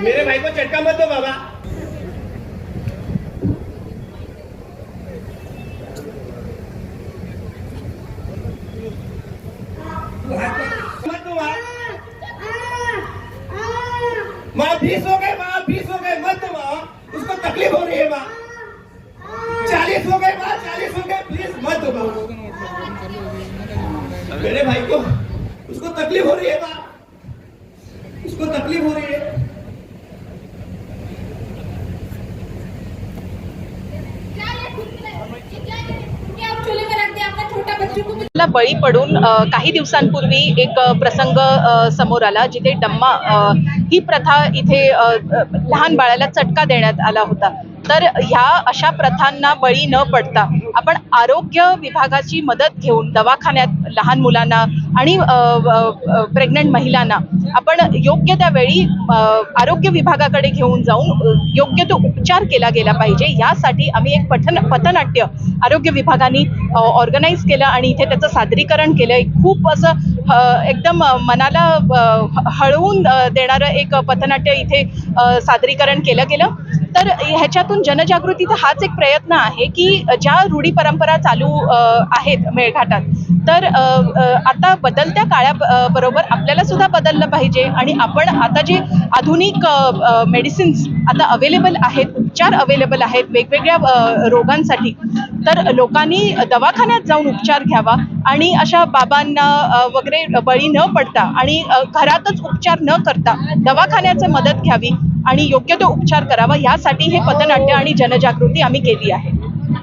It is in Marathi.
मेरे भाई को झटका मत दो बाबा। मत दो माँ 20 हो गए, माँ 20 हो गए, मत दो माँ, उसको तकलीफ हो रही है माँ। 40 हो गए माँ, 40 हो गए, प्लीज मत दो माँ। मेरे भाई को उसको तकलीफ हो रही है माँ, उसको तकलीफ हो रही है। ला बळी पडून काही दिवसांपूर्वी एक प्रसंग समोर आला जिथे डम्मा ही प्रथा इथे लहान बाळाला चटका देण्यात आला होता। तर ह्या अशा प्रथांना बळी न पडता आपण आरोग्य विभागाची मदत घेऊन दवाखान्यात लहान मुलांना आणि प्रेग्नंट महिलांना आपण योग्य त्या वेळी आरोग्य विभागाकडे घेऊन जाऊन योग्य तो उपचार केला गेला पाहिजे। यासाठी आम्ही एक पथनाट्य आरोग्य विभागाने ऑर्गनाइज केलं आणि इथे त्याचं सादरीकरण केलं। खूप असं एकदम मनाला हळवून देणारं एक पथनाट्य इथे सादरीकरण केलं गेलं। तर ह्याच्यातून जनजागृतीचा हाच एक प्रयत्न आहे की ज्या रूढी परंपरा चालू आहेत मेळघाटात, तर आता बदलत्या काळाबरोबर आपल्याला सुद्धा बदललं पाहिजे आणि आपण आता जे आधुनिक मेडिसिन्स आता अवेलेबल आहेत, उपचार अवेलेबल आहेत वेगवेगळ्या रोगांसाठी, तर लोकांनी दवाखान्यात जाऊन उपचार घ्यावा आणि अशा बाबांना वगैरे बळी न पडता आणि घरातच उपचार न करता दवाखान्याची मदत घ्यावी आणि योग्य तो उपचार करावा। यासाठी हे पथनाट्य आणि जनजागृती आम्ही केली आहे।